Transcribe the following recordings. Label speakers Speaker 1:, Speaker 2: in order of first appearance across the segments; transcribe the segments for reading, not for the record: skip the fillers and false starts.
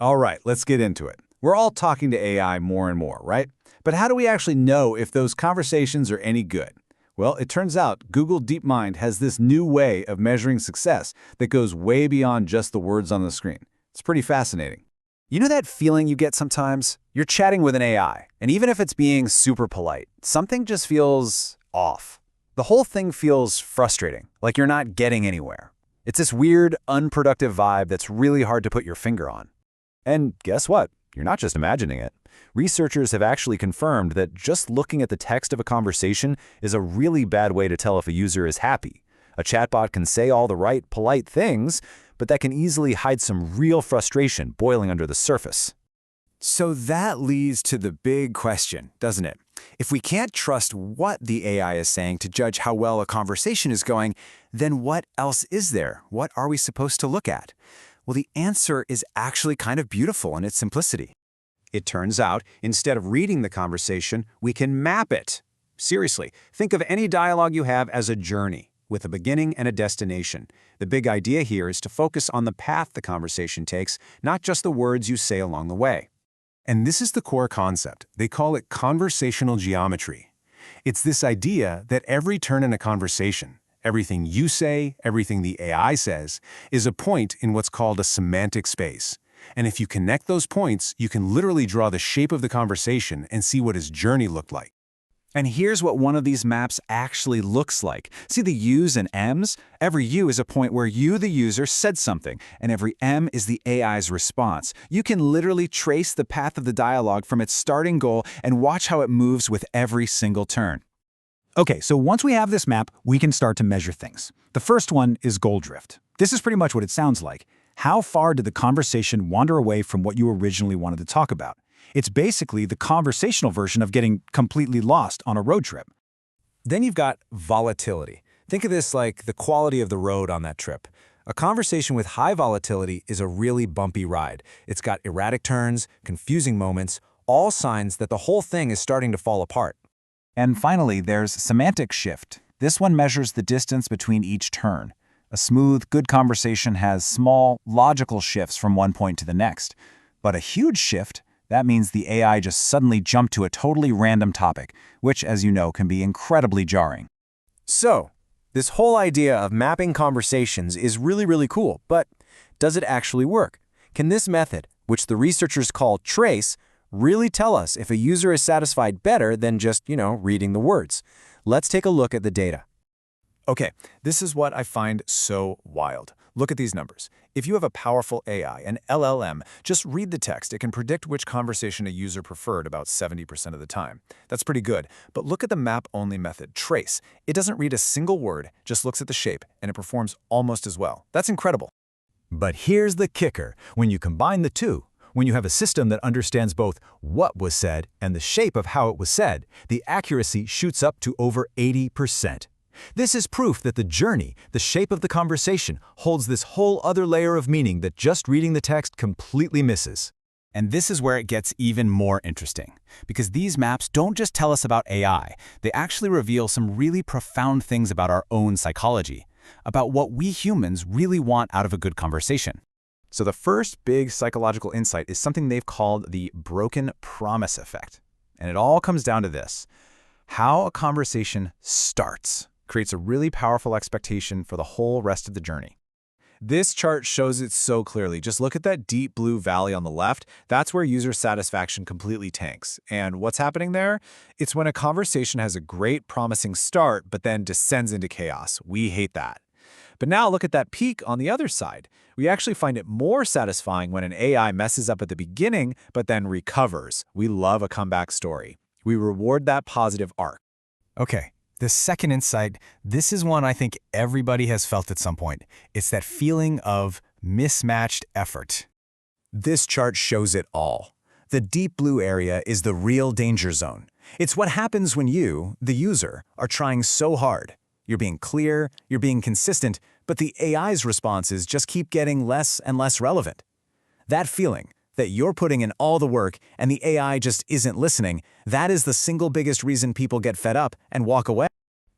Speaker 1: All right, let's get into it. We're all talking to AI more and more, right? But how do we actually know if those conversations are any good? Well, it turns out Google DeepMind has this new way of measuring success that goes way beyond just the words on the screen. It's pretty fascinating.
Speaker 2: You know that feeling you get sometimes? You're chatting with an AI, and even if it's being super polite, something just feels off. The whole thing feels frustrating, like you're not getting anywhere. It's this weird, unproductive vibe that's really hard to put your finger on. And guess what? You're not just imagining it. Researchers have actually confirmed that just looking at the text of a conversation is a really bad way to tell if a user is happy. A chatbot can say all the right, polite things, but that can easily hide some real frustration boiling under the surface. So that leads to the big question, doesn't it? If we can't trust what the AI is saying to judge how well a conversation is going, then what else is there? What are we supposed to look at? Well, the answer is actually kind of beautiful in its simplicity. It turns out, instead of reading the conversation, we can map it. Seriously, think of any dialogue you have as a journey, with a beginning and a destination. The big idea here is to focus on the path the conversation takes, not just the words you say along the way.
Speaker 3: And this is the core concept. They call it conversational geometry. It's this idea that every turn in a conversation, everything you say, everything the AI says, is a point in what's called a semantic space. And if you connect those points, you can literally draw the shape of the conversation and see what his journey looked like.
Speaker 2: And here's what one of these maps actually looks like. See the U's and M's? Every U is a point where you, the user, said something, and every M is the AI's response. You can literally trace the path of the dialogue from its starting goal and watch how it moves with every single turn. Okay, so once we have this map, we can start to measure things. The first one is goal drift. This is pretty much what it sounds like. How far did the conversation wander away from what you originally wanted to talk about? It's basically the conversational version of getting completely lost on a road trip. Then you've got volatility. Think of this like the quality of the road on that trip. A conversation with high volatility is a really bumpy ride. It's got erratic turns, confusing moments, all signs that the whole thing is starting to fall apart. And finally, there's semantic shift. This one measures the distance between each turn. A smooth, good conversation has small, logical shifts from one point to the next. But a huge shift, that means the AI just suddenly jumped to a totally random topic, which, as you know, can be incredibly jarring. So, this whole idea of mapping conversations is really cool, but does it actually work? Can this method, which the researchers call trace, really tell us if a user is satisfied better than just, reading the words? Let's take a look at the data. Okay, this is what I find so wild. Look at these numbers. If you have a powerful AI, an LLM, just read the text. It can predict which conversation a user preferred about 70% of the time. That's pretty good. But look at the map-only method, trace. It doesn't read a single word, just looks at the shape, and it performs almost as well. That's incredible.
Speaker 4: But here's the kicker. When you combine the two, when you have a system that understands both what was said and the shape of how it was said, the accuracy shoots up to over 80%. This is proof that the journey, the shape of the conversation, holds this whole other layer of meaning that just reading the text completely misses.
Speaker 2: And this is where it gets even more interesting, because these maps don't just tell us about AI, they actually reveal some really profound things about our own psychology, about what we humans really want out of a good conversation. So the first big psychological insight is something they've called the broken promise effect. And it all comes down to this: how a conversation starts creates a really powerful expectation for the whole rest of the journey.
Speaker 1: This chart shows it so clearly. Just look at that deep blue valley on the left. That's where user satisfaction completely tanks. And what's happening there? It's when a conversation has a great, promising start, but then descends into chaos. We hate that. But now look at that peak on the other side. We actually find it more satisfying when an AI messes up at the beginning, but then recovers. We love a comeback story. We reward that positive arc.
Speaker 2: Okay. The second insight, this is one I think everybody has felt at some point. It's that feeling of mismatched effort. This chart shows it all. The deep blue area is the real danger zone. It's what happens when you, the user, are trying so hard. You're being clear, you're being consistent, but the AI's responses just keep getting less and less relevant. That feeling, that you're putting in all the work and the AI just isn't listening, that is the single biggest reason people get fed up and walk away.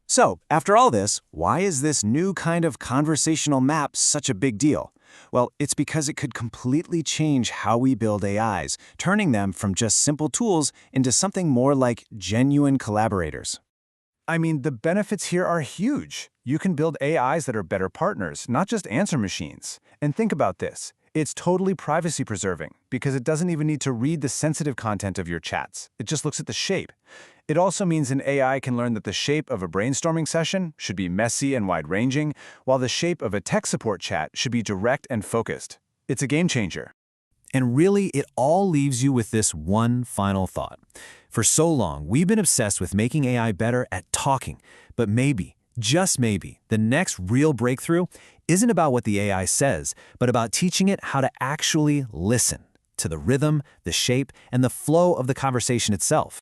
Speaker 2: So, after all this, why is this new kind of conversational map such a big deal? Well, it's because it could completely change how we build AIs, turning them from just simple tools into something more like genuine collaborators.
Speaker 1: I mean, the benefits here are huge. You can build AIs that are better partners, not just answer machines. And think about this. It's totally privacy-preserving because it doesn't even need to read the sensitive content of your chats. It just looks at the shape. It also means an AI can learn that the shape of a brainstorming session should be messy and wide-ranging, while the shape of a tech support chat should be direct and focused. It's a game changer.
Speaker 2: And really, it all leaves you with this one final thought. For so long, we've been obsessed with making AI better at talking, but maybe, just maybe, the next real breakthrough isn't about what the AI says, but about teaching it how to actually listen to the rhythm, the shape, and the flow of the conversation itself.